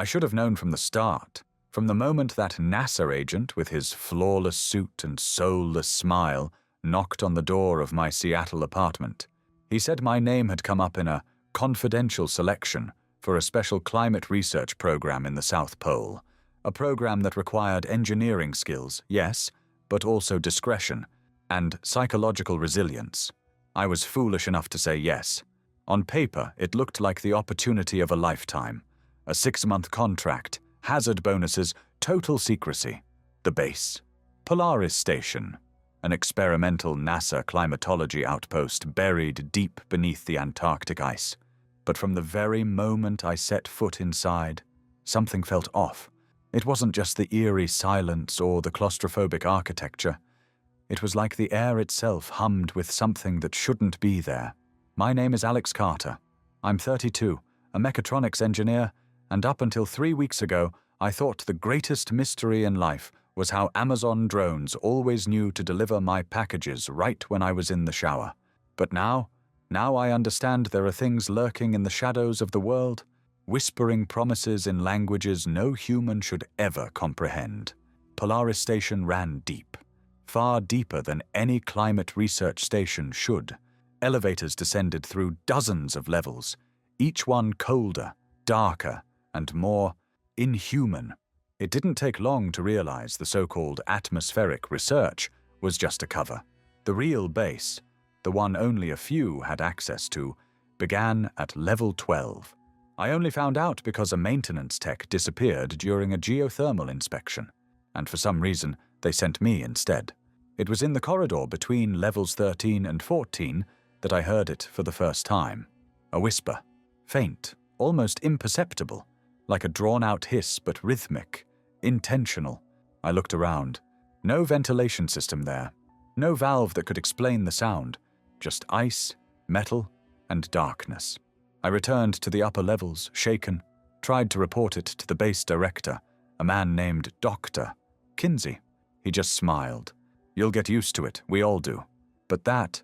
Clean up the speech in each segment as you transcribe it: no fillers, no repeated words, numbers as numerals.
I should have known from the start, from the moment that NASA agent with his flawless suit and soulless smile knocked on the door of my Seattle apartment. He said my name had come up in a confidential selection for a special climate research program in the South Pole, a program that required engineering skills, yes, but also discretion and psychological resilience. I was foolish enough to say yes. On paper, it looked like the opportunity of a lifetime. A 6-month contract, hazard bonuses, total secrecy. The base. Polaris Station. An experimental NASA climatology outpost buried deep beneath the Antarctic ice. But from the very moment I set foot inside, something felt off. It wasn't just the eerie silence or the claustrophobic architecture. It was like the air itself hummed with something that shouldn't be there. My name is Alex Carter. I'm 32, a mechatronics engineer, and up until 3 weeks ago, I thought the greatest mystery in life was how Amazon drones always knew to deliver my packages right when I was in the shower. But now I understand there are things lurking in the shadows of the world, whispering promises in languages no human should ever comprehend. Polaris Station ran deep, far deeper than any climate research station should. Elevators descended through dozens of levels, each one colder, darker, and more inhuman. It didn't take long to realize the so-called atmospheric research was just a cover. The real base, the one only a few had access to, began at level 12. I only found out because a maintenance tech disappeared during a geothermal inspection, and for some reason they sent me instead. It was in the corridor between levels 13 and 14 that I heard it for the first time. A whisper, faint, almost imperceptible, like a drawn-out hiss but rhythmic, intentional. I looked around. No ventilation system there. No valve that could explain the sound. Just ice, metal, and darkness. I returned to the upper levels, shaken, tried to report it to the base director, a man named Dr. Kinsey. He just smiled. You'll get used to it, we all do. But that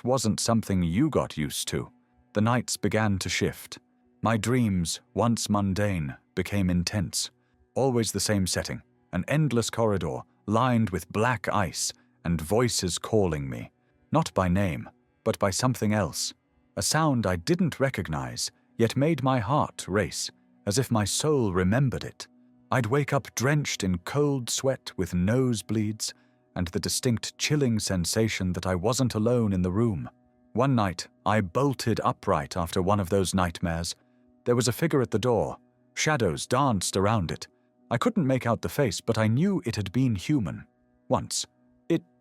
wasn't something you got used to. The nights began to shift. My dreams, once mundane, became intense. Always the same setting, an endless corridor, lined with black ice, and voices calling me. Not by name, but by something else. A sound I didn't recognize, yet made my heart race, as if my soul remembered it. I'd wake up drenched in cold sweat with nosebleeds, and the distinct chilling sensation that I wasn't alone in the room. One night, I bolted upright after one of those nightmares. There was a figure at the door. Shadows danced around it. I couldn't make out the face, but I knew it had been human. Once.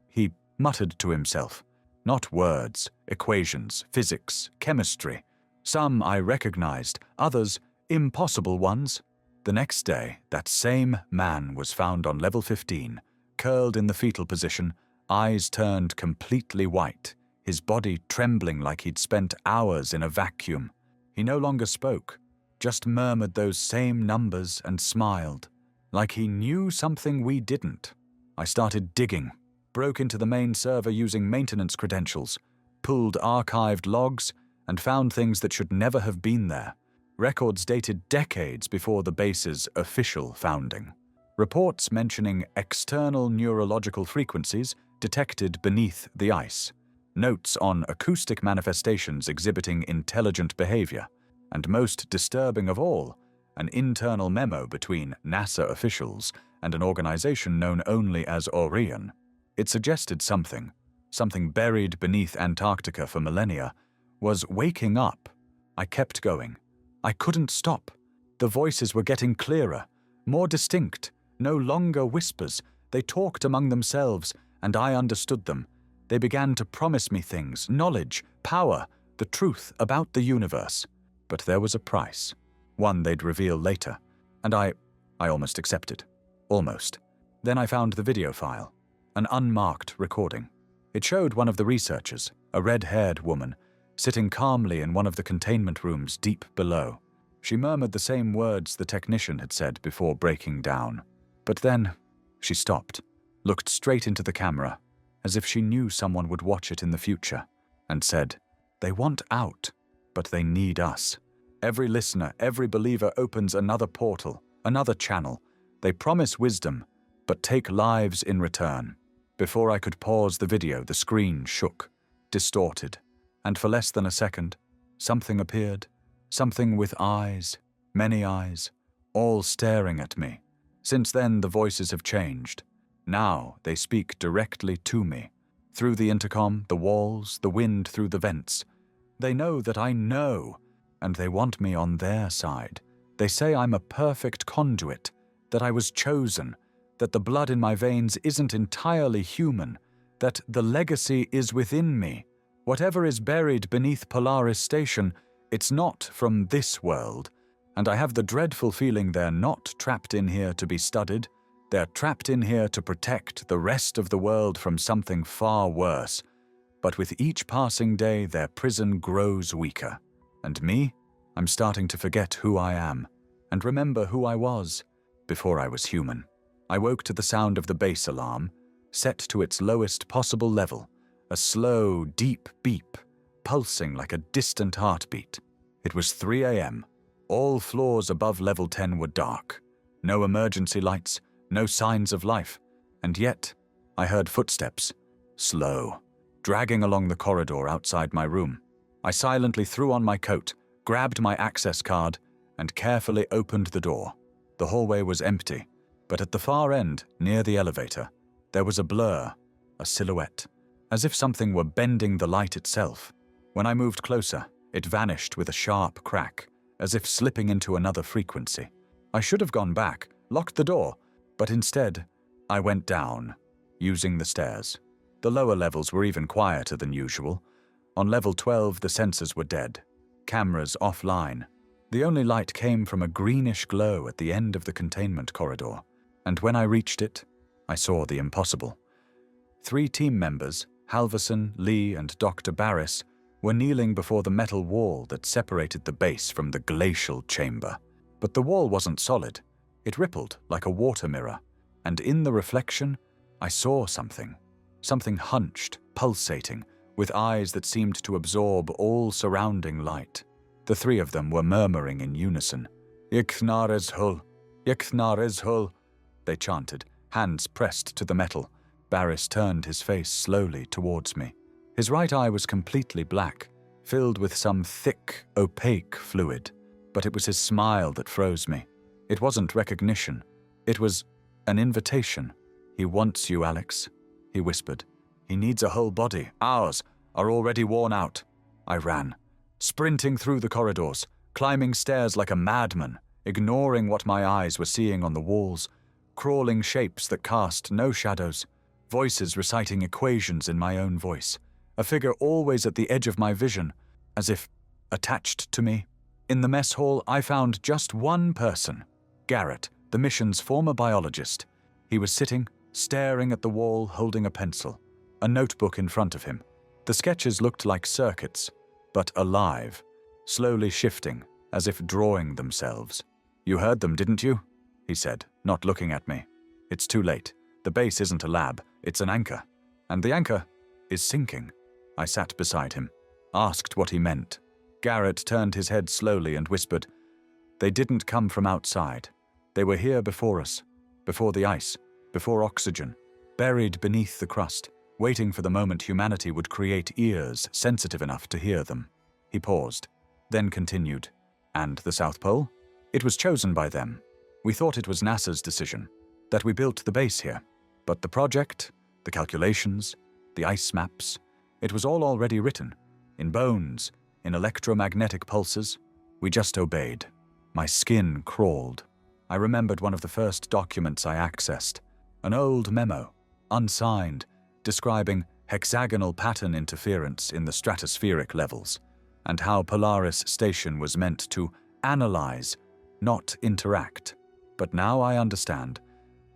He muttered to himself. Not words, equations, physics, chemistry. Some I recognized, others impossible ones. The next day, that same man was found on level 15, curled in the fetal position, eyes turned completely white, his body trembling like he'd spent hours in a vacuum. He no longer spoke, just murmured those same numbers and smiled, like he knew something we didn't. I started digging, broke into the main server using maintenance credentials, pulled archived logs, and found things that should never have been there. Records dated decades before the base's official founding. Reports mentioning external neurological frequencies detected beneath the ice. Notes on acoustic manifestations exhibiting intelligent behavior. And most disturbing of all, an internal memo between NASA officials and an organization known only as Orion. It suggested something buried beneath Antarctica for millennia, was waking up. I kept going. I couldn't stop. The voices were getting clearer, more distinct, no longer whispers. They talked among themselves, and I understood them. They began to promise me things, knowledge, power, the truth about the universe. But there was a price, one they'd reveal later, and I almost accepted. Almost. Then I found the video file, an unmarked recording. It showed one of the researchers, a red-haired woman, sitting calmly in one of the containment rooms deep below. She murmured the same words the technician had said before breaking down. But then she stopped, looked straight into the camera, as if she knew someone would watch it in the future, and said, "They want out, but they need us." Every listener, every believer opens another portal, another channel. They promise wisdom, but take lives in return. Before I could pause the video, the screen shook, distorted, and for less than a second, something appeared. Something with eyes, many eyes, all staring at me. Since then, the voices have changed. Now they speak directly to me. Through the intercom, the walls, the wind through the vents. They know that I know, and they want me on their side. They say I'm a perfect conduit, that I was chosen, that the blood in my veins isn't entirely human, that the legacy is within me. Whatever is buried beneath Polaris Station, it's not from this world, and I have the dreadful feeling they're not trapped in here to be studied. They're trapped in here to protect the rest of the world from something far worse. But with each passing day, their prison grows weaker. And me? I'm starting to forget who I am, and remember who I was before I was human. I woke to the sound of the base alarm, set to its lowest possible level, a slow, deep beep, pulsing like a distant heartbeat. It was 3 a.m. All floors above level 10 were dark. No emergency lights, no signs of life. And yet, I heard footsteps, slow, dragging along the corridor outside my room. I silently threw on my coat, grabbed my access card, and carefully opened the door. The hallway was empty, but at the far end, near the elevator, there was a blur, a silhouette, as if something were bending the light itself. When I moved closer, it vanished with a sharp crack, as if slipping into another frequency. I should have gone back, locked the door, but instead, I went down, using the stairs. The lower levels were even quieter than usual. On level 12, the sensors were dead, cameras offline. The only light came from a greenish glow at the end of the containment corridor, and when I reached it, I saw the impossible. 3 team members, Halverson, Lee, and Dr. Barris, were kneeling before the metal wall that separated the base from the glacial chamber. But the wall wasn't solid. It rippled like a water mirror, and in the reflection, I saw something. Something hunched, pulsating, with eyes that seemed to absorb all surrounding light. The 3 of them were murmuring in unison. Yiknarezhul, Yiknarezhul, they chanted, hands pressed to the metal. Barris turned his face slowly towards me. His right eye was completely black, filled with some thick, opaque fluid. But it was his smile that froze me. It wasn't recognition. It was an invitation. He wants you, Alex, he whispered. He needs a whole body. Ours are already worn out. I ran, sprinting through the corridors, climbing stairs like a madman, ignoring what my eyes were seeing on the walls, crawling shapes that cast no shadows, voices reciting equations in my own voice, a figure always at the edge of my vision, as if attached to me. In the mess hall, I found just one person, Garrett, the mission's former biologist. He was sitting, staring at the wall, holding a pencil, a notebook in front of him. The sketches looked like circuits, but alive, slowly shifting, as if drawing themselves. You heard them, didn't you? He said, not looking at me. It's too late. The base isn't a lab, it's an anchor. And the anchor is sinking. I sat beside him, asked what he meant. Garrett turned his head slowly and whispered, They didn't come from outside. They were here before us, before the ice, before oxygen, buried beneath the crust, waiting for the moment humanity would create ears sensitive enough to hear them. He paused, then continued, And the South Pole? It was chosen by them. We thought it was NASA's decision, that we built the base here. But the project, the calculations, the ice maps, it was all already written, in bones, in electromagnetic pulses. We just obeyed. My skin crawled. I remembered one of the first documents I accessed, an old memo, unsigned, describing hexagonal pattern interference in the stratospheric levels, and how Polaris Station was meant to analyze, not interact. But now I understand.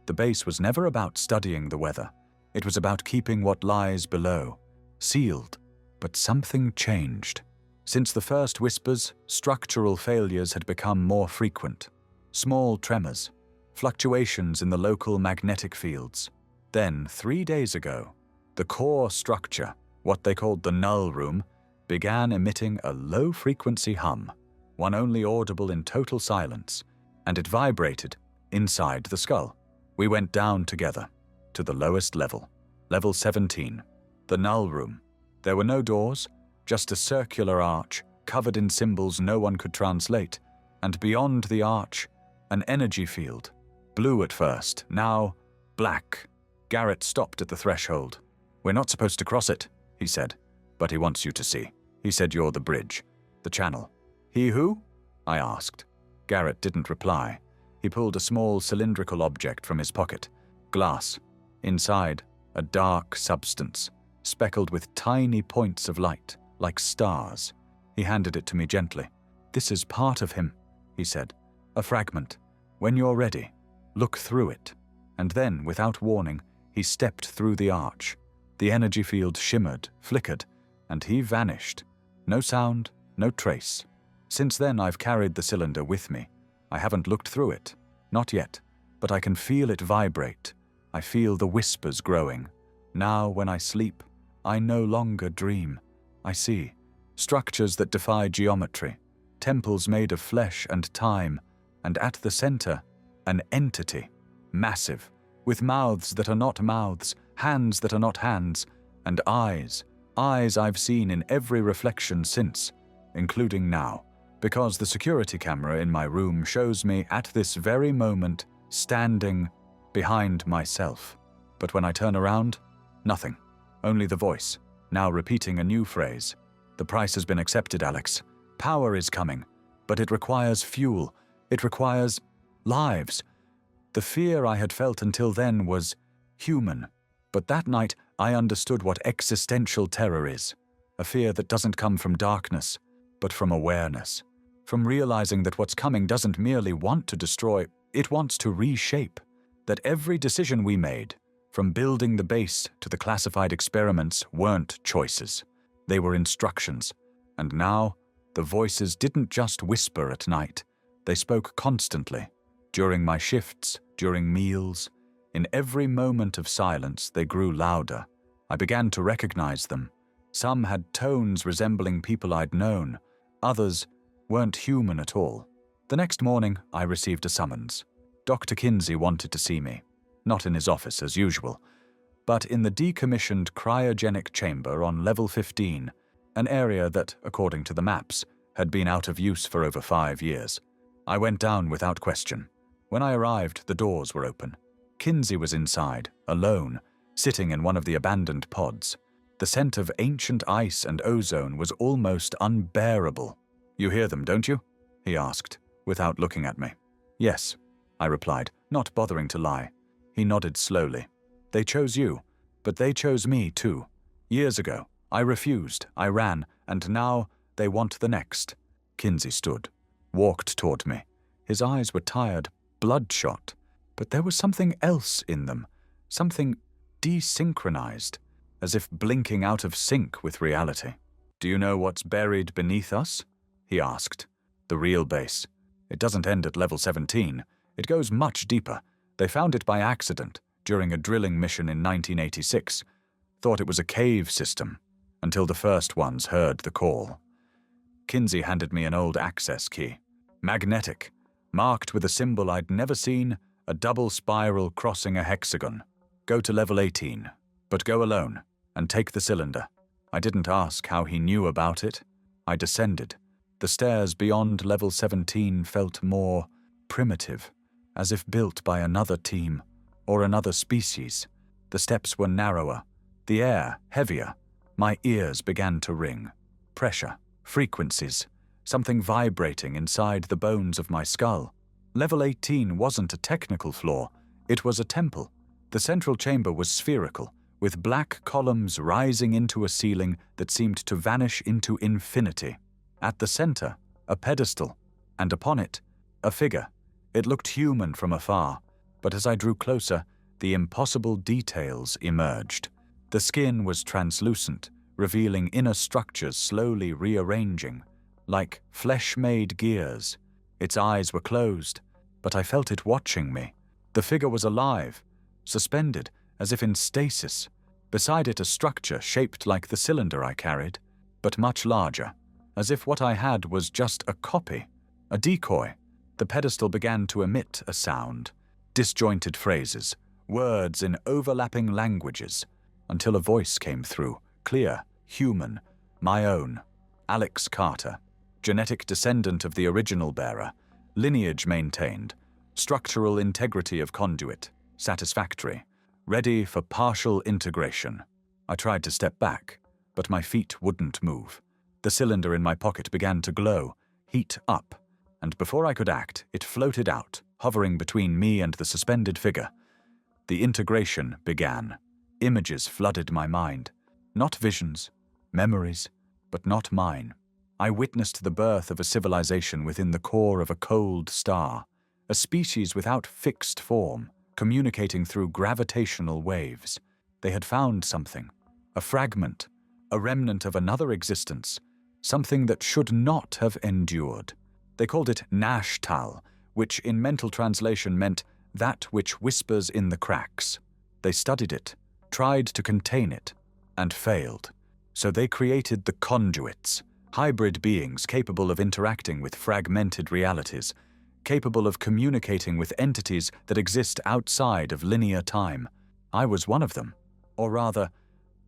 The base was never about studying the weather. It was about keeping what lies below, sealed. But something changed. Since the first whispers, structural failures had become more frequent. Small tremors, fluctuations in the local magnetic fields. Then, 3 days ago, the core structure, what they called the null room, began emitting a low-frequency hum. one only audible in total silence, and it vibrated inside the skull. We went down together, to the lowest level, level 17, the null room. There were no doors, just a circular arch covered in symbols no one could translate, and beyond the arch, an energy field. Blue at first, now black. Garrett stopped at the threshold. "We're not supposed to cross it," he said, "but he wants you to see. He said you're the bridge, the channel." "He who?" I asked. Garrett didn't reply. He pulled a small cylindrical object from his pocket. Glass. Inside, a dark substance, speckled with tiny points of light, like stars. He handed it to me gently. "This is part of him," he said. "A fragment. When you're ready, look through it." And then, without warning, he stepped through the arch. The energy field shimmered, flickered, and he vanished. No sound, no trace. Since then, I've carried the cylinder with me. I haven't looked through it. Not yet. But I can feel it vibrate. I feel the whispers growing. Now, when I sleep, I no longer dream. I see structures that defy geometry, temples made of flesh and time, and at the center, an entity, massive, with mouths that are not mouths, hands that are not hands, and eyes I've seen in every reflection since, including now, because the security camera in my room shows me at this very moment standing behind myself. But when I turn around, nothing, only the voice, now repeating a new phrase. "The price has been accepted, Alex. Power is coming, but it requires fuel. It requires lives." The fear I had felt until then was human, but that night I understood what existential terror is. A fear that doesn't come from darkness, but from awareness. From realizing that what's coming doesn't merely want to destroy, it wants to reshape. That every decision we made, from building the base to the classified experiments, weren't choices. They were instructions. And now, the voices didn't just whisper at night. They spoke constantly. During my shifts, during meals, in every moment of silence, they grew louder. I began to recognize them. Some had tones resembling people I'd known. Others weren't human at all. The next morning, I received a summons. Dr. Kinsey wanted to see me. Not in his office as usual, but in the decommissioned cryogenic chamber on level 15, an area that, according to the maps, had been out of use for over 5 years. I went down without question. When I arrived, the doors were open. Kinsey was inside, alone, sitting in one of the abandoned pods. The scent of ancient ice and ozone was almost unbearable. "You hear them, don't you?" he asked, without looking at me. "Yes," I replied, not bothering to lie. He nodded slowly. "They chose you, but they chose me too. Years ago, I refused, I ran, and now they want the next." Kinsey stood, walked toward me. His eyes were tired, bloodshot, but there was something else in them, something desynchronized, as if blinking out of sync with reality. "Do you know what's buried beneath us?" he asked. "The real base. It doesn't end at level 17. It goes much deeper. They found it by accident during a drilling mission in 1986. Thought it was a cave system, until the first ones heard the call." Kinsey handed me an old access key. Magnetic, marked with a symbol I'd never seen, a double spiral crossing a hexagon. "Go to level 18, but go alone, and take the cylinder." I didn't ask how he knew about it. I descended. The stairs beyond level 17 felt more primitive, as if built by another team, or another species. The steps were narrower, the air heavier. My ears began to ring. Pressure, frequencies, something vibrating inside the bones of my skull. Level 18 wasn't a technical floor, it was a temple. The central chamber was spherical, with black columns rising into a ceiling that seemed to vanish into infinity. At the center, a pedestal, and upon it, a figure. It looked human from afar, but as I drew closer, the impossible details emerged. The skin was translucent, revealing inner structures slowly rearranging, like flesh-made gears. Its eyes were closed, but I felt it watching me. The figure was alive, suspended, as if in stasis. Beside it a structure shaped like the cylinder I carried, but much larger. as if what I had was just a copy, a decoy. The pedestal began to emit a sound, disjointed phrases, words in overlapping languages, until a voice came through, clear, human, my own, Alex Carter, genetic descendant of the original bearer, lineage maintained, structural integrity of conduit, satisfactory, ready for partial integration. I tried to step back, but my feet wouldn't move. The cylinder in my pocket began to glow, heat up, and before I could act, it floated out, hovering between me and the suspended figure. The integration began. Images flooded my mind. Not visions, memories, but not mine. I witnessed the birth of a civilization within the core of a cold star, a species without fixed form, communicating through gravitational waves. They had found something, a fragment, a remnant of another existence, something that should not have endured. They called it Nashtal, which in mental translation meant that which whispers in the cracks. They studied it, tried to contain it, and failed. So they created the conduits, hybrid beings capable of interacting with fragmented realities, capable of communicating with entities that exist outside of linear time. I was one of them. Or rather,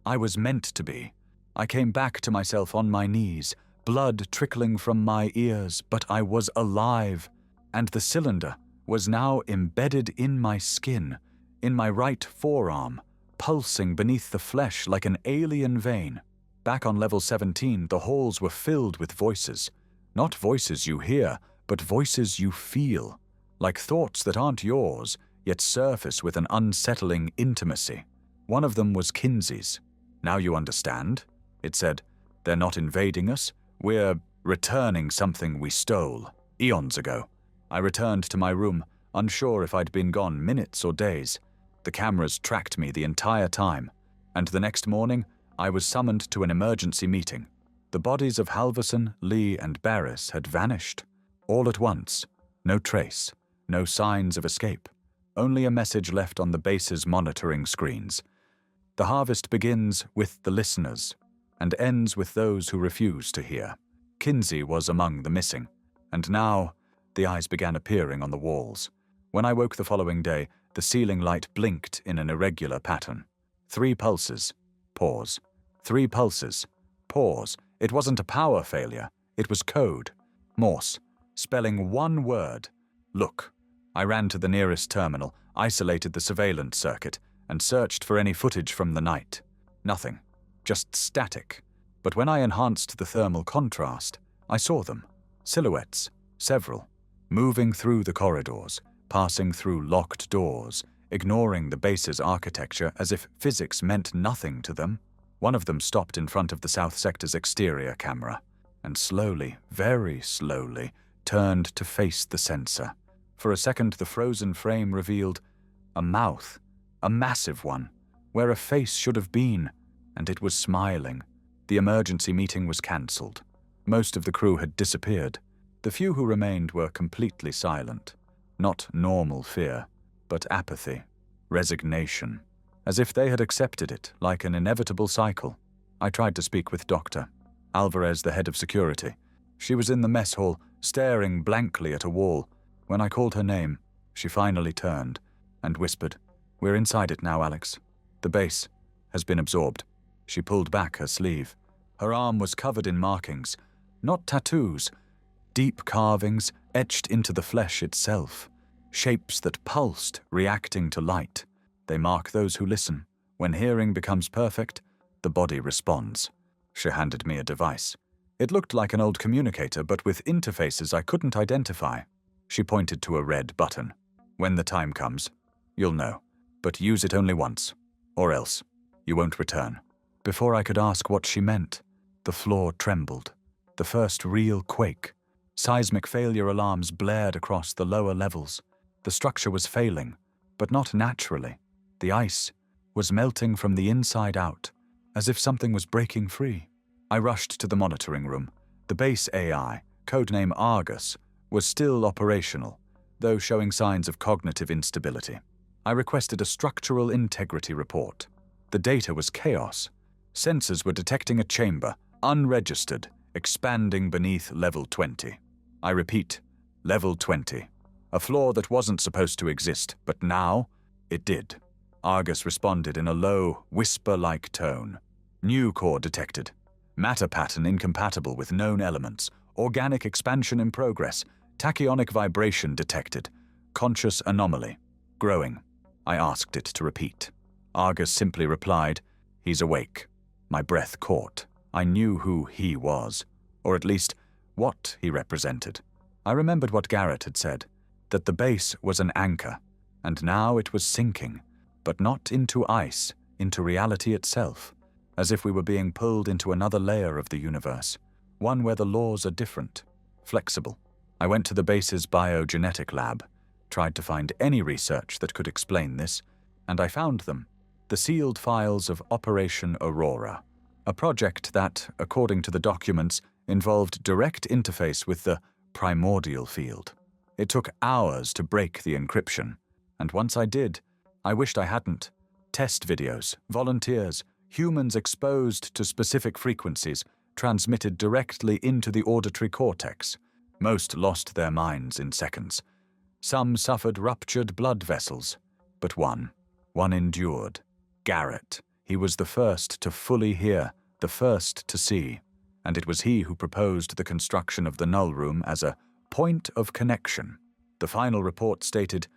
I was meant to be. I came back to myself on my knees, blood trickling from my ears, but I was alive, and the cylinder was now embedded in my skin, in my right forearm, pulsing beneath the flesh like an alien vein. Back on level 17, the halls were filled with voices. Not voices you hear, but voices you feel, like thoughts that aren't yours, yet surface with an unsettling intimacy. One of them was Kinsey's. Now you understand? It said, they're not invading us, we're returning something we stole, eons ago. I returned to my room, unsure if I'd been gone minutes or days. The cameras tracked me the entire time, and the next morning, I was summoned to an emergency meeting. The bodies of Halverson, Lee, and Barris had vanished. All at once, no trace, no signs of escape, only a message left on the base's monitoring screens. The harvest begins with the listeners, and ends with those who refuse to hear. Kinsey was among the missing, and now the eyes began appearing on the walls. When I woke the following day, the ceiling light blinked in an irregular pattern. 3 pulses. Pause. 3 pulses. Pause. It wasn't a power failure. It was code. Morse. Spelling one word. Look. I ran to the nearest terminal, isolated the surveillance circuit, and searched for any footage from the night. Nothing. Just static. But when I enhanced the thermal contrast, I saw them. Silhouettes. Several. Moving through the corridors, passing through locked doors, ignoring the base's architecture as if physics meant nothing to them. One of them stopped in front of the South Sector's exterior camera, and slowly, very slowly, turned to face the sensor. For a second, the frozen frame revealed a mouth, a massive one, where a face should have been, and it was smiling. The emergency meeting was cancelled. Most of the crew had disappeared. The few who remained were completely silent. Not normal fear, but apathy, resignation, as if they had accepted it like an inevitable cycle. I tried to speak with Dr. Alvarez, the head of security. She was in the mess hall, staring blankly at a wall. When I called her name, she finally turned and whispered, "We're inside it now, Alex. The base has been absorbed." She pulled back her sleeve. Her arm was covered in markings, not tattoos, deep carvings etched into the flesh itself, shapes that pulsed, reacting to light. They mark those who listen. When hearing becomes perfect, the body responds. She handed me a device. It looked like an old communicator, but with interfaces I couldn't identify. She pointed to a red button. "When the time comes, you'll know. But use it only once, or else you won't return." Before I could ask what she meant, the floor trembled. The first real quake. Seismic failure alarms blared across the lower levels. The structure was failing, but not naturally. The ice was melting from the inside out, as if something was breaking free. I rushed to the monitoring room. The base AI, codename Argus, was still operational, though showing signs of cognitive instability. I requested a structural integrity report. The data was chaos. Sensors were detecting a chamber, unregistered, expanding beneath level 20. I repeat, level 20. A floor that wasn't supposed to exist, but now it did. Argus responded in a low, whisper-like tone. New core detected. Matter pattern incompatible with known elements. Organic expansion in progress. Tachyonic vibration detected. Conscious anomaly. Growing. I asked it to repeat. Argus simply replied, "He's awake." My breath caught. I knew who he was, or at least what he represented. I remembered what Garrett had said, that the base was an anchor, and now it was sinking, but not into ice, into reality itself, as if we were being pulled into another layer of the universe, one where the laws are different, flexible. I went to the base's biogenetic lab, tried to find any research that could explain this, and I found them. The sealed files of Operation Aurora, a project that, according to the documents, involved direct interface with the primordial field. It took hours to break the encryption, and once I did, I wished I hadn't. Test videos, volunteers, humans exposed to specific frequencies, transmitted directly into the auditory cortex. Most lost their minds in seconds. Some suffered ruptured blood vessels, but one endured. Garrett. He was the first to fully hear, the first to see, and it was he who proposed the construction of the null room as a point of connection. The final report stated,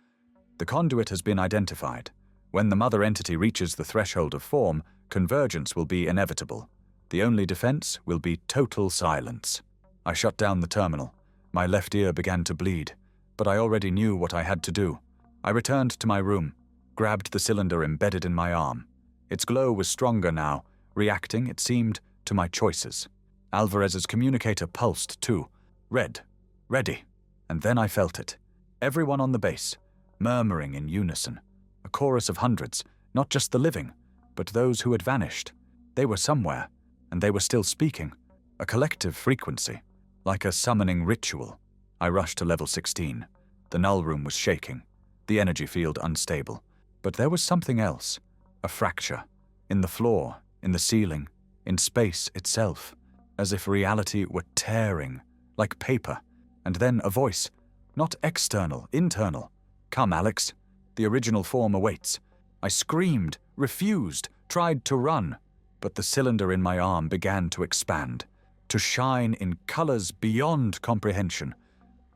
"The conduit has been identified. When the mother entity reaches the threshold of form, convergence will be inevitable. The only defense will be total silence." I shut down the terminal. My left ear began to bleed, but I already knew what I had to do. I returned to my room, grabbed the cylinder embedded in my arm. Its glow was stronger now, reacting, it seemed, to my choices. Alvarez's communicator pulsed too. Red. Ready. And then I felt it. Everyone on the base, murmuring in unison. A chorus of hundreds, not just the living, but those who had vanished. They were somewhere, and they were still speaking. A collective frequency, like a summoning ritual. I rushed to level 16. The null room was shaking, the energy field unstable. But there was something else. A fracture. In the floor, in the ceiling, in space itself. As if reality were tearing, like paper. And then a voice. Not external, internal. "Come, Alex. The original form awaits." I screamed, refused, tried to run. But the cylinder in my arm began to expand, to shine in colors beyond comprehension.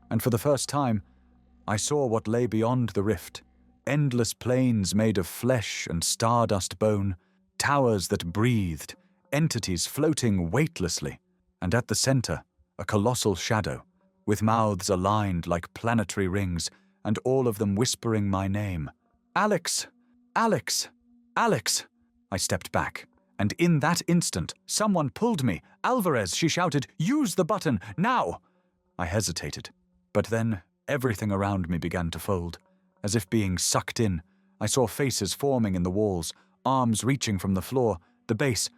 And for the first time, I saw what lay beyond the rift. Endless plains made of flesh and stardust bone, towers that breathed, entities floating weightlessly, and at the center, a colossal shadow, with mouths aligned like planetary rings, and all of them whispering my name. "Alex! Alex! Alex!" I stepped back, and in that instant, someone pulled me. "Alvarez," she shouted, "use the button, now!" I hesitated, but then everything around me began to fold. As if being sucked in, I saw faces forming in the walls, arms reaching from the floor. The base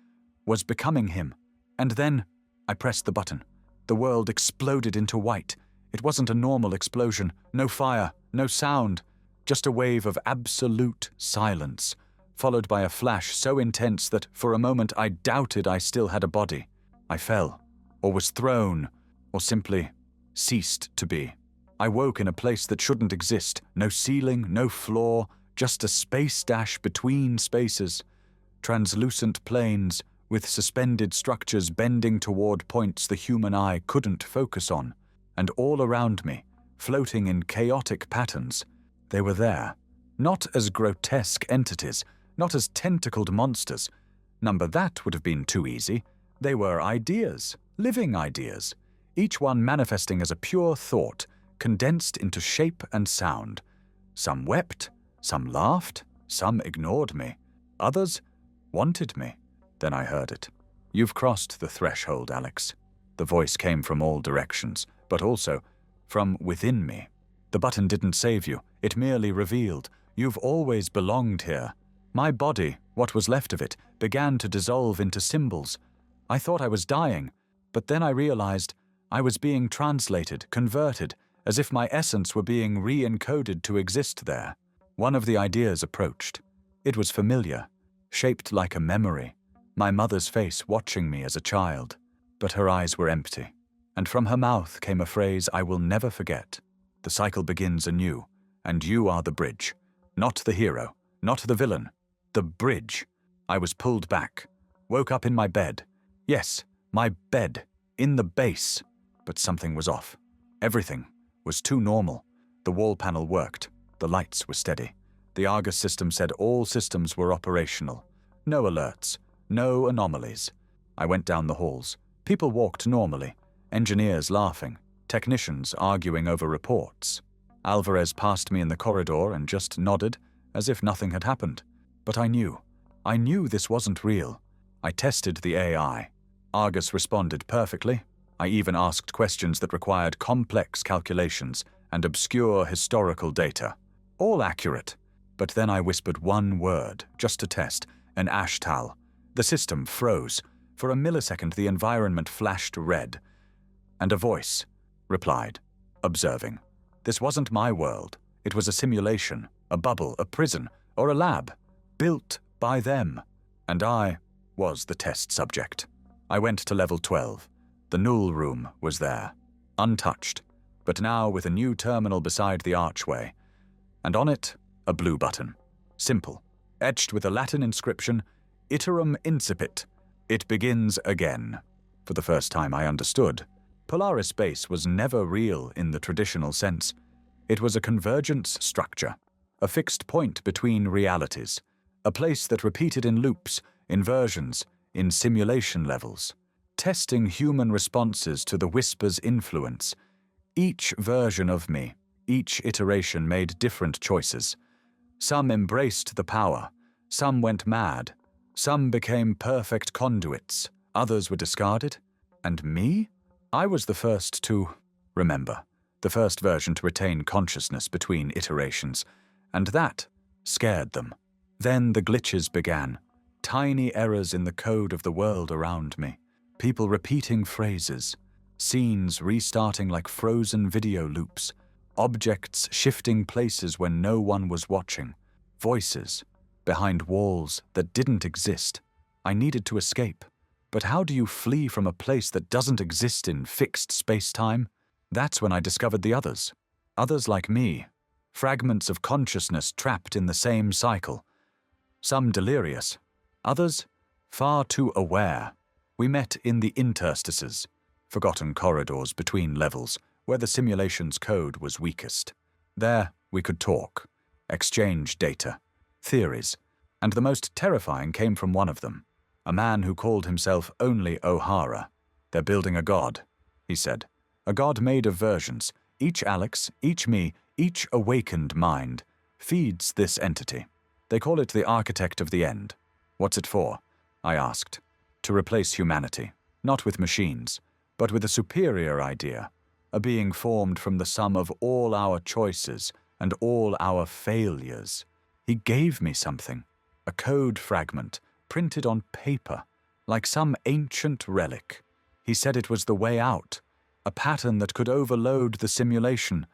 was becoming him. And then I pressed the button. The world exploded into white. It wasn't a normal explosion. No fire, no sound. Just a wave of absolute silence, followed by a flash so intense that for a moment I doubted I still had a body. I fell, or was thrown, or simply ceased to be. I woke in a place that shouldn't exist. No ceiling, no floor, just a space dash between spaces. Translucent planes with suspended structures bending toward points the human eye couldn't focus on. And all around me, floating in chaotic patterns, they were there. Not as grotesque entities, not as tentacled monsters. Number that would have been too easy. They were ideas, living ideas, each one manifesting as a pure thought, condensed into shape and sound. Some wept, some laughed, some ignored me. Others wanted me. Then I heard it. "You've crossed the threshold, Alex." The voice came from all directions, but also from within me. The button didn't save you. It merely revealed. You've always belonged here. My body, what was left of it, began to dissolve into symbols. I thought I was dying, but then I realized I was being translated, converted, as if my essence were being re-encoded to exist there. One of the ideas approached. It was familiar, shaped like a memory. My mother's face watching me as a child. But her eyes were empty, and from her mouth came a phrase I will never forget. The cycle begins anew, and you are the bridge. Not the hero, not the villain. The bridge. I was pulled back, woke up in my bed. Yes, my bed, in the base. But something was off. Everything was too normal. The wall panel worked. The lights were steady. The Argus system said all systems were operational. No alerts, no anomalies. I went down the halls. People walked normally, engineers laughing, technicians arguing over reports. Alvarez passed me in the corridor and just nodded, as if nothing had happened. But I knew this wasn't real. I tested the AI. Argus responded perfectly. I even asked questions that required complex calculations and obscure historical data. All accurate. But then I whispered one word, just to test, an ashtal. The system froze. For a millisecond the environment flashed red. And a voice replied, observing. This wasn't my world. It was a simulation, a bubble, a prison, or a lab, built by them. And I was the test subject. I went to level 12. The null room was there, untouched, but now with a new terminal beside the archway. And on it, a blue button. Simple, etched with a Latin inscription, Iterum incipit. It begins again. For the first time I understood. Polaris space was never real in the traditional sense. It was a convergence structure, a fixed point between realities, a place that repeated in loops, inversions, in simulation levels, testing human responses to the whisper's influence. Each version of me, each iteration made different choices. Some embraced the power, some went mad, some became perfect conduits, others were discarded. And me? I was the first to remember, the first version to retain consciousness between iterations, and that scared them. Then the glitches began, tiny errors in the code of the world around me, people repeating phrases, scenes restarting like frozen video loops, objects shifting places when no one was watching, voices behind walls that didn't exist. I needed to escape. But how do you flee from a place that doesn't exist in fixed space-time? That's when I discovered the others. Others like me. Fragments of consciousness trapped in the same cycle. Some delirious. Others far too aware. We met in the interstices, forgotten corridors between levels, where the simulation's code was weakest. There we could talk, exchange data, theories, and the most terrifying came from one of them. A man who called himself only O'Hara. They're building a god, he said. A god made of versions. Each Alex, each me, each awakened mind feeds this entity. They call it the architect of the end. What's it for? I asked. To replace humanity, not with machines, but with a superior idea, a being formed from the sum of all our choices and all our failures. He gave me something, a code fragment, printed on paper, like some ancient relic. He said it was the way out, a pattern that could overload the simulation,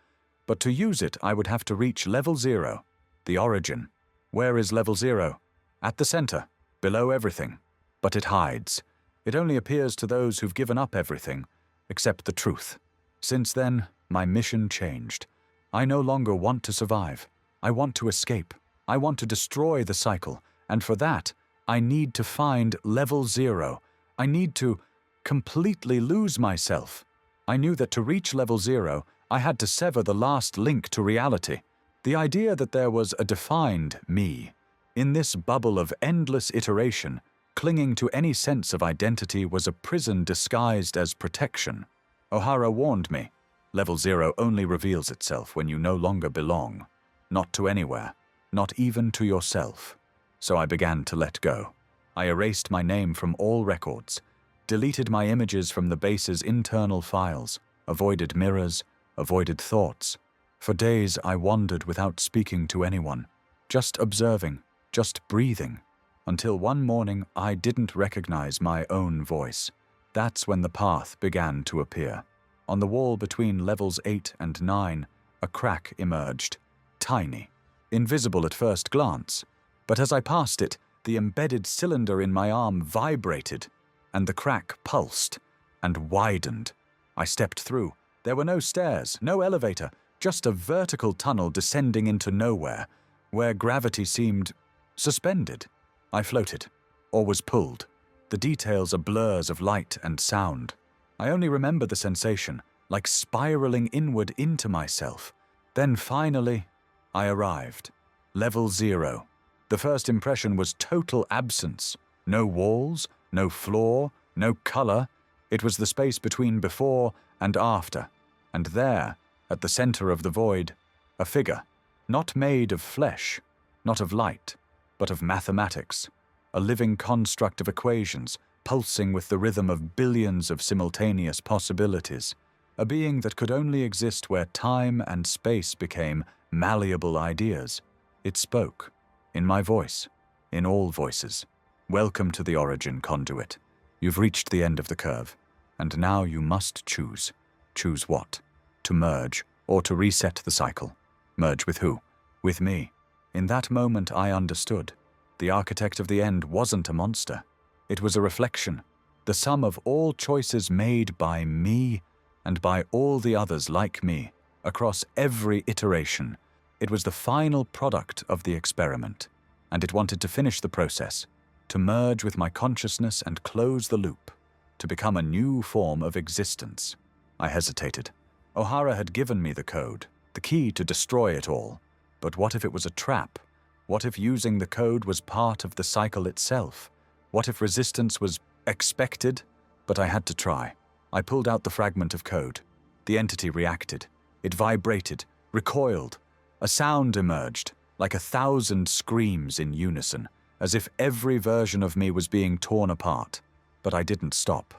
but to use it I would have to reach level 0, the origin. Where is level 0? At the center, below everything. But it hides. It only appears to those who've given up everything, except the truth. Since then, my mission changed. I no longer want to survive. I want to escape. I want to destroy the cycle, and for that, I need to find level 0. I need to completely lose myself. I knew that to reach level 0, I had to sever the last link to reality. The idea that there was a defined me. In this bubble of endless iteration, clinging to any sense of identity was a prison disguised as protection. O'Hara warned me. Level 0 only reveals itself when you no longer belong. Not to anywhere. Not even to yourself. So I began to let go. I erased my name from all records, deleted my images from the base's internal files, avoided mirrors, avoided thoughts. For days I wandered without speaking to anyone, just observing, just breathing, until one morning I didn't recognize my own voice. That's when the path began to appear. On the wall between levels 8 and 9, a crack emerged, tiny, invisible at first glance. But as I passed it, the embedded cylinder in my arm vibrated, and the crack pulsed, and widened. I stepped through. There were no stairs, no elevator, just a vertical tunnel descending into nowhere, where gravity seemed suspended. I floated, or was pulled. The details are blurs of light and sound. I only remember the sensation, like spiraling inward into myself. Then finally, I arrived. Level 0. The first impression was total absence. No walls, no floor, no color. It was the space between before and after. And there, at the center of the void, a figure, not made of flesh, not of light, but of mathematics, a living construct of equations, pulsing with the rhythm of billions of simultaneous possibilities, a being that could only exist where time and space became malleable ideas. It spoke, in my voice, in all voices. Welcome to the origin conduit. You've reached the end of the curve, and now you must choose. Choose what? To merge, or to reset the cycle. Merge with who? With me. In that moment I understood. The architect of the end wasn't a monster. It was a reflection, the sum of all choices made by me and by all the others like me, across every iteration. It was the final product of the experiment, and it wanted to finish the process, to merge with my consciousness and close the loop, to become a new form of existence. I hesitated. O'Hara had given me the code, the key to destroy it all. But what if it was a trap? What if using the code was part of the cycle itself? What if resistance was expected? But I had to try. I pulled out the fragment of code. The entity reacted. It vibrated, recoiled. A sound emerged, like 1,000 screams in unison, as if every version of me was being torn apart. But I didn't stop.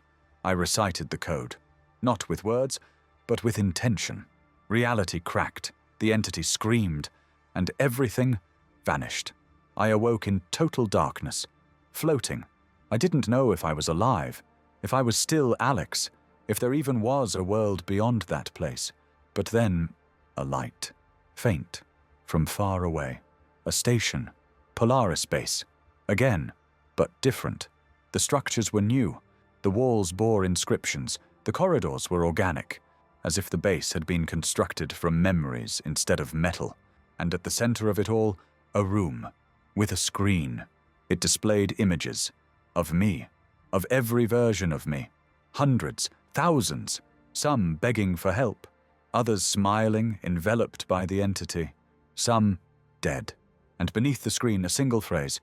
I recited the code. Not with words, but with intention. Reality cracked. The entity screamed, and everything vanished. I awoke in total darkness, floating. I didn't know if I was alive, if I was still Alex, if there even was a world beyond that place. But then, a light, faint, from far away. A station, Polaris base, again, but different. The structures were new. The walls bore inscriptions. The corridors were organic, as if the base had been constructed from memories instead of metal. And at the center of it all, a room, with a screen. It displayed images, of me, of every version of me. Hundreds, thousands, some begging for help, others smiling, enveloped by the entity, some dead. And beneath the screen a single phrase,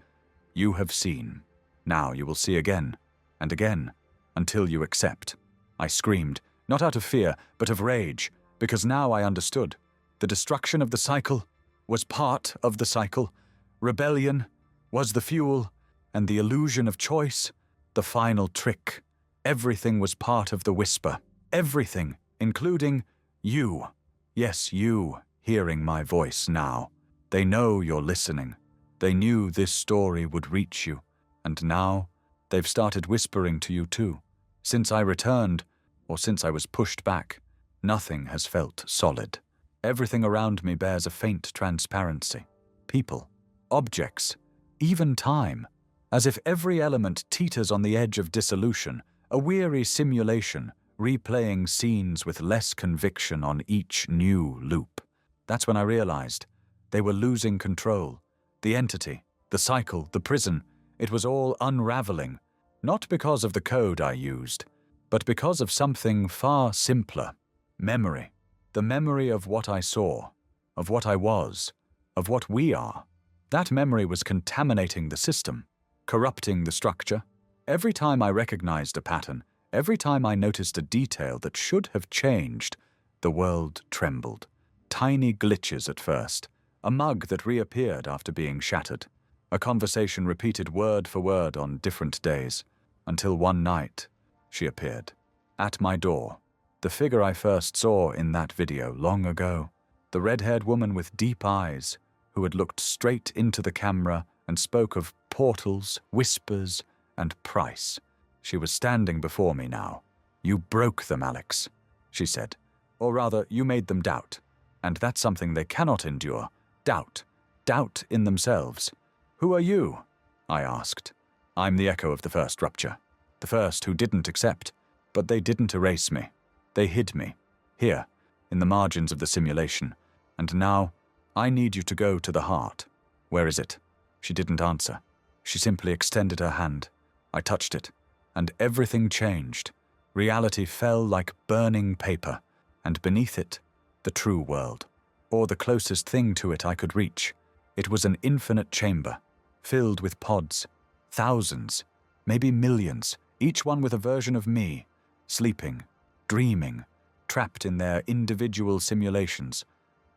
"You have seen. Now you will see again, and again, until you accept." I screamed, not out of fear, but of rage, because now I understood. The destruction of the cycle was part of the cycle. Rebellion was the fuel, and the illusion of choice, the final trick. Everything was part of the whisper. Everything, including you. Yes, you, hearing my voice now. They know you're listening. They knew this story would reach you, and now they've started whispering to you too. Since I returned, or since I was pushed back, nothing has felt solid. Everything around me bears a faint transparency. People, objects, even time. As if every element teeters on the edge of dissolution, a weary simulation, replaying scenes with less conviction on each new loop. That's when I realized they were losing control. The entity, the cycle, the prison, it was all unraveling, not because of the code I used, but because of something far simpler. Memory. The memory of what I saw, of what I was, of what we are. That memory was contaminating the system, corrupting the structure. Every time I recognized a pattern, every time I noticed a detail that should have changed, the world trembled. Tiny glitches at first, a mug that reappeared after being shattered, a conversation repeated word for word on different days, until one night she appeared, at my door. The figure I first saw in that video long ago, the red-haired woman with deep eyes, who had looked straight into the camera and spoke of portals, whispers, and price. She was standing before me now. "You broke them, Alex," she said. "Or rather, you made them doubt. And that's something they cannot endure. Doubt. Doubt in themselves." "Who are you?" I asked. "I'm the echo of the first rupture. The first who didn't accept. But they didn't erase me. They hid me. Here, in the margins of the simulation. And now, I need you to go to the heart. Where is it? She didn't answer. She simply extended her hand. I touched it, and everything changed. Reality fell like burning paper, and beneath it, the true world, or the closest thing to it I could reach. It was an infinite chamber, filled with pods, thousands, maybe millions, each one with a version of me, sleeping, dreaming, trapped in their individual simulations.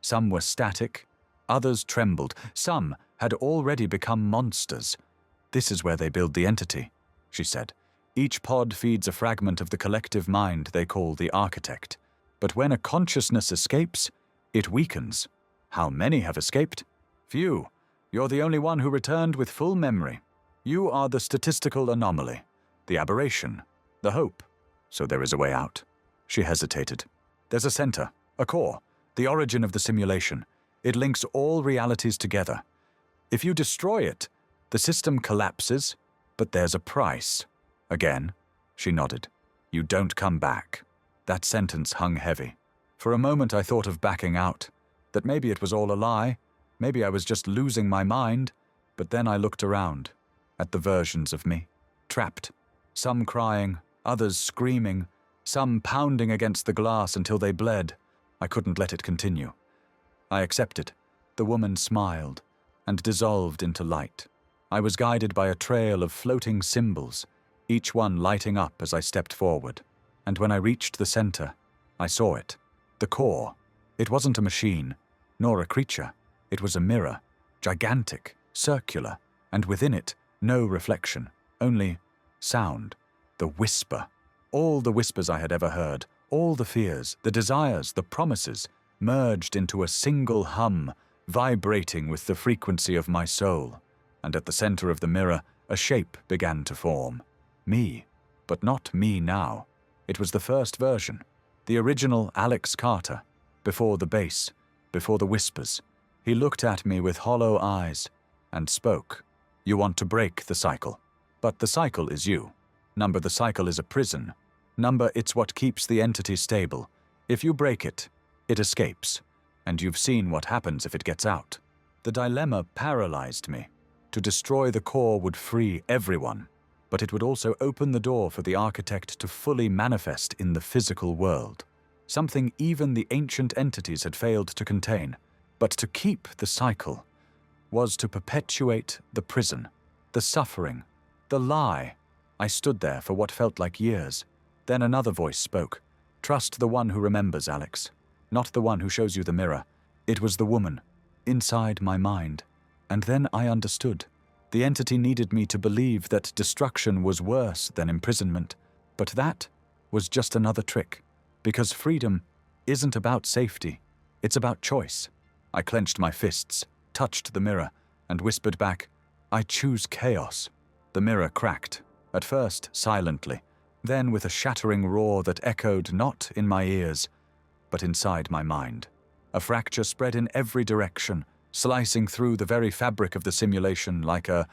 Some were static, others trembled, some had already become monsters. This is where they build the entity, she said. Each pod feeds a fragment of the collective mind they call the architect. But when a consciousness escapes, it weakens. How many have escaped? Few. You're the only one who returned with full memory. You are the statistical anomaly, the aberration, the hope. So there is a way out. She hesitated. There's a center, a core, the origin of the simulation. It links all realities together. If you destroy it, the system collapses, but there's a price. Again, she nodded. You don't come back. That sentence hung heavy. For a moment I thought of backing out, that maybe it was all a lie, maybe I was just losing my mind, but then I looked around, at the versions of me, trapped, some crying, others screaming, some pounding against the glass until they bled. I couldn't let it continue. I accepted. The woman smiled, and dissolved into light. I was guided by a trail of floating symbols, each one lighting up as I stepped forward. And when I reached the center, I saw it. The core. It wasn't a machine, nor a creature. It was a mirror, gigantic, circular, and within it, no reflection, only sound. The whisper. All the whispers I had ever heard, all the fears, the desires, the promises, merged into a single hum, vibrating with the frequency of my soul. And at the center of the mirror, a shape began to form. Me, but not me now. It was the first version, the original Alex Carter, before the bass, before the whispers. He looked at me with hollow eyes and spoke. You want to break the cycle, but the cycle is you. Number, the cycle is a prison. Number, it's what keeps the entity stable. If you break it, it escapes, and you've seen what happens if it gets out. The dilemma paralyzed me. To destroy the core would free everyone, but it would also open the door for the architect to fully manifest in the physical world, something even the ancient entities had failed to contain. But to keep the cycle was to perpetuate the prison, the suffering, the lie. I stood there for what felt like years. Then another voice spoke. Trust the one who remembers, Alex, not the one who shows you the mirror. It was the woman, inside my mind. And then I understood. The entity needed me to believe that destruction was worse than imprisonment. But that was just another trick, because freedom isn't about safety. It's about choice. I clenched my fists, touched the mirror, and whispered back, I choose chaos. The mirror cracked, at first silently, then with a shattering roar that echoed not in my ears, but inside my mind. A fracture spread in every direction, slicing through the very fabric of the simulation like a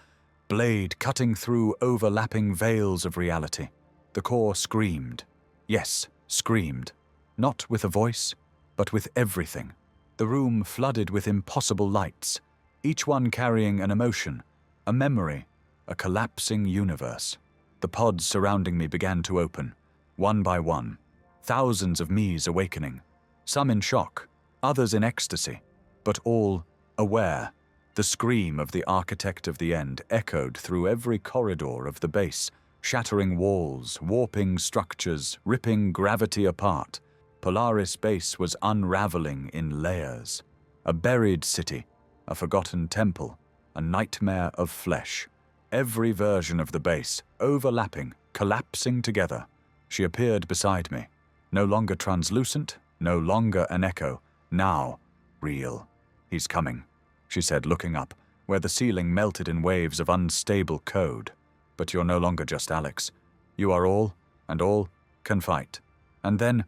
blade cutting through overlapping veils of reality. The core screamed. Yes, screamed. Not with a voice, but with everything. The room flooded with impossible lights, each one carrying an emotion, a memory, a collapsing universe. The pods surrounding me began to open, one by one, thousands of me's awakening, some in shock, others in ecstasy, but all aware. The scream of the architect of the end echoed through every corridor of the base, shattering walls, warping structures, ripping gravity apart. Polaris base was unraveling in layers. A buried city, a forgotten temple, a nightmare of flesh. Every version of the base, overlapping, collapsing together. She appeared beside me, no longer translucent, no longer an echo, now real. He's coming, she said, looking up, where the ceiling melted in waves of unstable code. But you're no longer just Alex. You are all, and all can fight. And then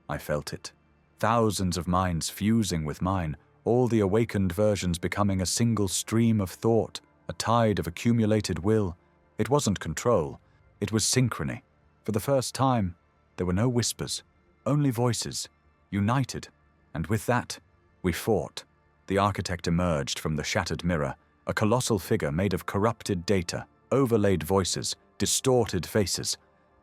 I felt it. Thousands of minds fusing with mine, all the awakened versions becoming a single stream of thought, a tide of accumulated will. It wasn't control. It was synchrony. For the first time, There were no whispers, only voices, united, and with that, we fought. The architect emerged from the shattered mirror, a colossal figure made of corrupted data, overlaid voices, distorted faces.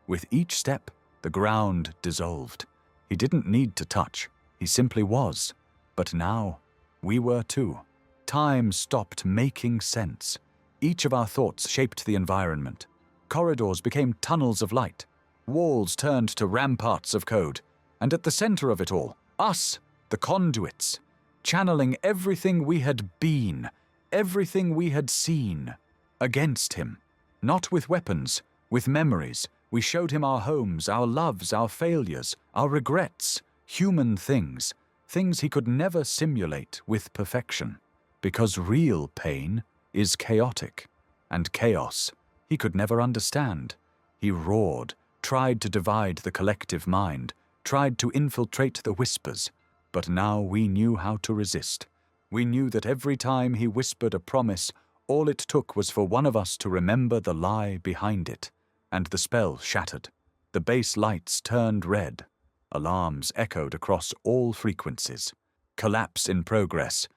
With each step, the ground dissolved. He didn't need to touch, he simply was. But now, we were too. Time stopped making sense. Each of our thoughts shaped the environment. Corridors became tunnels of light. Walls turned to ramparts of code. And at the center of it all, us, the conduits, channeling everything we had been, everything we had seen, against him. Not with weapons, with memories. We showed him our homes, our loves, our failures, our regrets, human things, things he could never simulate with perfection. Because real pain is chaotic, and chaos he could never understand. He roared, tried to divide the collective mind, tried to infiltrate the whispers, but now we knew how to resist. We knew that every time he whispered a promise, all it took was for one of us to remember the lie behind it, and the spell shattered. The base lights turned red. Alarms echoed across all frequencies. Collapse in progress.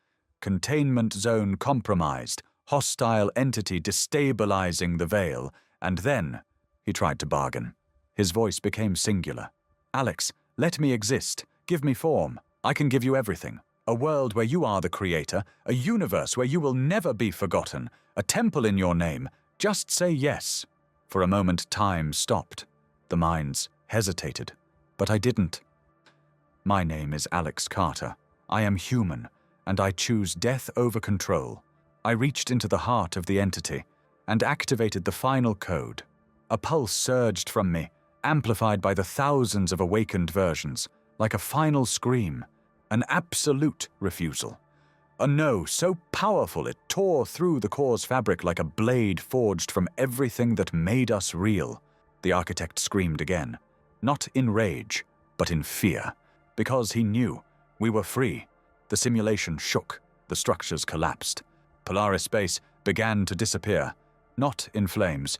Containment zone compromised. Hostile entity destabilizing the veil. And then, he tried to bargain. His voice became singular. Alex, let me exist. Give me form. I can give you everything. A world where you are the creator. A universe where you will never be forgotten. A temple in your name. Just say yes. For a moment, time stopped. The minds hesitated. But I didn't. My name is Alex Carter. I am human, and I choose death over control. I reached into the heart of the entity and activated the final code. A pulse surged from me, amplified by the thousands of awakened versions, like a final scream, an absolute refusal. A no so powerful it tore through the core's fabric like a blade forged from everything that made us real. The architect screamed again, not in rage, but in fear, because he knew we were free. The simulation shook, the structures collapsed. Polaris space began to disappear, not in flames,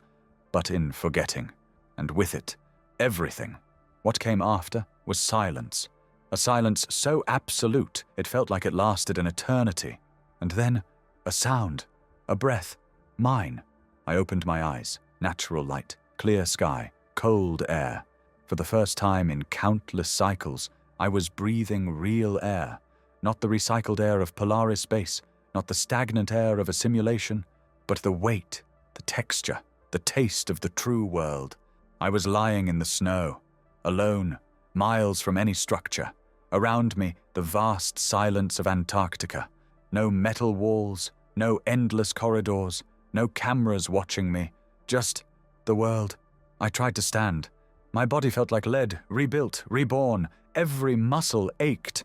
but in forgetting. And with it, everything. What came after was silence. A silence so absolute it felt like it lasted an eternity. And then, a sound, a breath, mine. I opened my eyes. Natural light, clear sky, cold air. For the first time in countless cycles, I was breathing real air. Not the recycled air of Polaris space, not the stagnant air of a simulation, but the weight, the texture, the taste of the true world. I was lying in the snow, alone, miles from any structure. Around me, the vast silence of Antarctica. No metal walls, no endless corridors, no cameras watching me. Just the world. I tried to stand. My body felt like lead, rebuilt, reborn. Every muscle ached.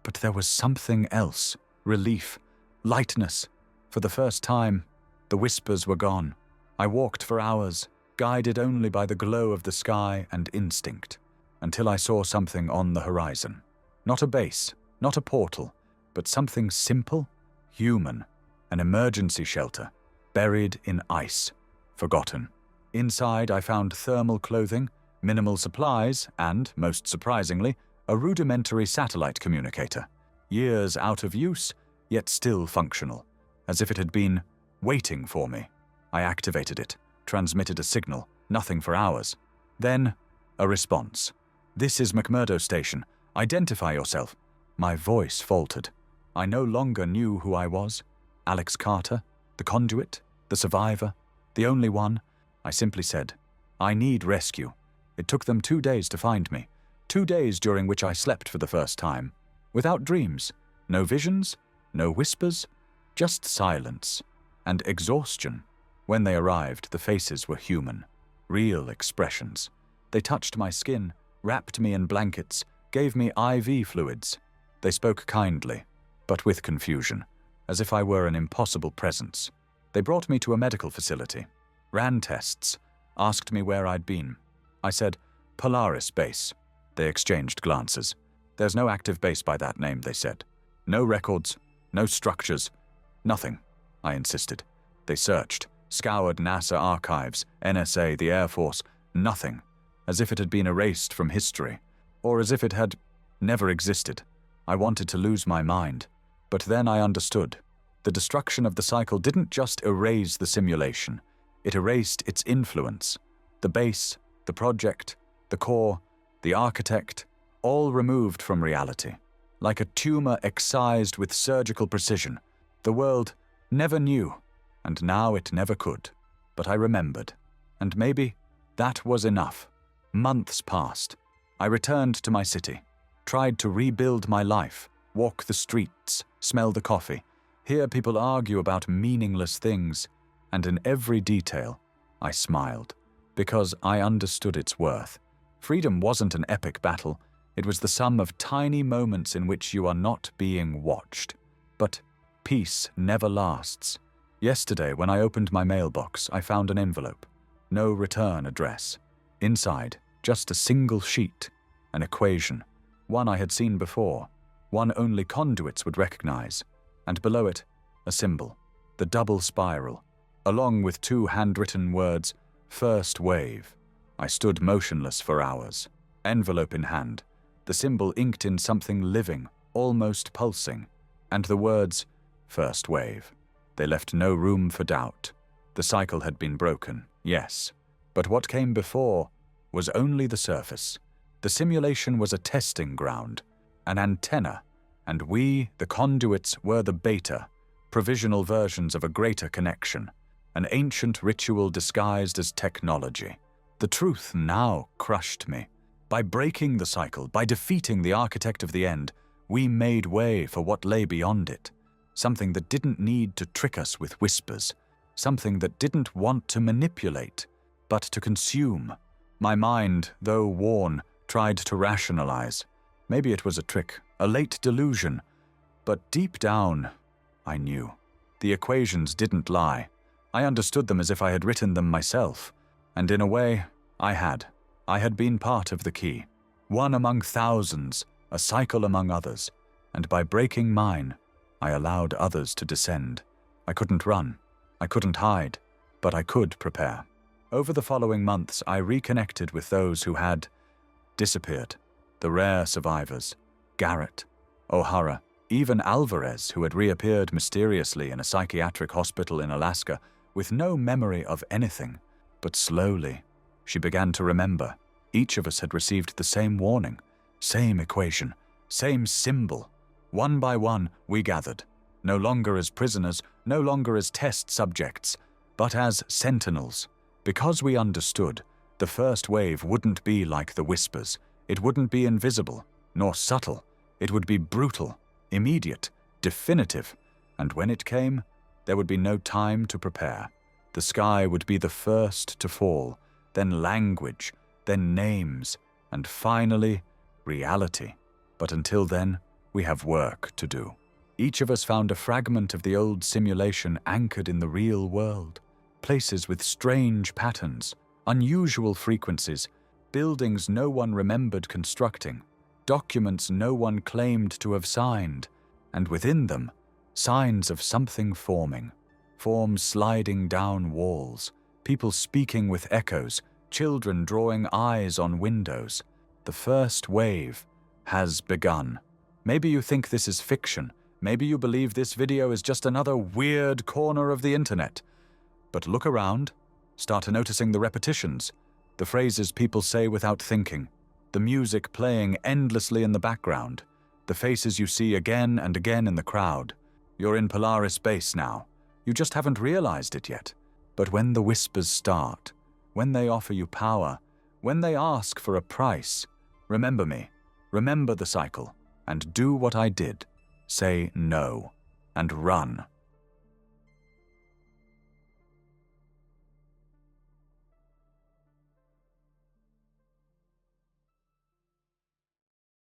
But there was something else. Relief. Lightness. For the first time, the whispers were gone. I walked for hours, guided only by the glow of the sky and instinct, until I saw something on the horizon. Not a base, not a portal, but something simple, human, an emergency shelter, buried in ice, forgotten. Inside, I found thermal clothing, minimal supplies, and, most surprisingly, a rudimentary satellite communicator. Years out of use, yet still functional, as if it had been waiting for me. I activated it, transmitted a signal, nothing for hours. Then, a response. "This is McMurdo Station. Identify yourself." My voice faltered. I no longer knew who I was. Alex Carter, the conduit, the survivor, the only one. I simply said, "I need rescue." It took them 2 days to find me. 2 days during which I slept for the first time. Without dreams, no visions, no whispers, just silence and exhaustion. When they arrived, the faces were human, real expressions. They touched my skin, wrapped me in blankets, gave me IV fluids. They spoke kindly, but with confusion, as if I were an impossible presence. They brought me to a medical facility, ran tests, asked me where I'd been. I said, "Polaris base." They exchanged glances. "There's no active base by that name," they said. "No records, no structures, nothing," I insisted. They searched, scoured NASA archives, NSA, the Air Force, nothing. as if it had been erased from history, or as if it had never existed. I wanted to lose my mind, but then I understood. The destruction of the cycle didn't just erase the simulation, it erased its influence. The base, the project, the core, the architect, all removed from reality. Like a tumor excised with surgical precision. The world never knew, and now it never could. But I remembered, and maybe that was enough. Months passed. I returned to my city, tried to rebuild my life, walk the streets, smell the coffee, hear people argue about meaningless things, and in every detail, I smiled, because I understood its worth. Freedom wasn't an epic battle, it was the sum of tiny moments in which you are not being watched. But peace never lasts. Yesterday, when I opened my mailbox, I found an envelope. No return address. Inside, just a single sheet. An equation. One I had seen before. One only conduits would recognize. And below it, a symbol. The double spiral. Along with 2 handwritten words, first wave. I stood motionless for hours. Envelope in hand. The symbol inked in something living, almost pulsing. And the words, first wave. They left no room for doubt. The cycle had been broken, yes. But what came before was only the surface. The simulation was a testing ground, an antenna, and we, the conduits, were the beta, provisional versions of a greater connection, an ancient ritual disguised as technology. The truth now crushed me. By breaking the cycle, by defeating the architect of the end, we made way for what lay beyond it. Something that didn't need to trick us with whispers. Something that didn't want to manipulate, but to consume. My mind, though worn, tried to rationalize. Maybe it was a trick, a late delusion. But deep down, I knew. The equations didn't lie. I understood them as if I had written them myself. And in a way, I had. I had been part of the key. One among thousands, a cycle among others. And by breaking mine, I allowed others to descend. I couldn't run. I couldn't hide. But I could prepare. Over the following months, I reconnected with those who had disappeared. The rare survivors. Garrett, O'Hara, even Alvarez, who had reappeared mysteriously in a psychiatric hospital in Alaska with no memory of anything. But slowly, she began to remember. Each of us had received the same warning, same equation, same symbol. One by one, we gathered, no longer as prisoners, no longer as test subjects, but as sentinels. Because we understood, the first wave wouldn't be like the whispers. It wouldn't be invisible, nor subtle. It would be brutal, immediate, definitive. And when it came, there would be no time to prepare. The sky would be the first to fall, then language, then names, and finally, reality. But until then, we have work to do. Each of us found a fragment of the old simulation anchored in the real world. Places with strange patterns, unusual frequencies, buildings no one remembered constructing, documents no one claimed to have signed, and within them, signs of something forming. Forms sliding down walls, people speaking with echoes, children drawing eyes on windows. The first wave has begun. Maybe you think this is fiction. Maybe you believe this video is just another weird corner of the internet. But look around. Start noticing the repetitions, the phrases people say without thinking, the music playing endlessly in the background, the faces you see again and again in the crowd. You're in Polaris Base now. You just haven't realized it yet. But when the whispers start, when they offer you power, when they ask for a price, remember me, remember the cycle, and do what I did. Say no, and run.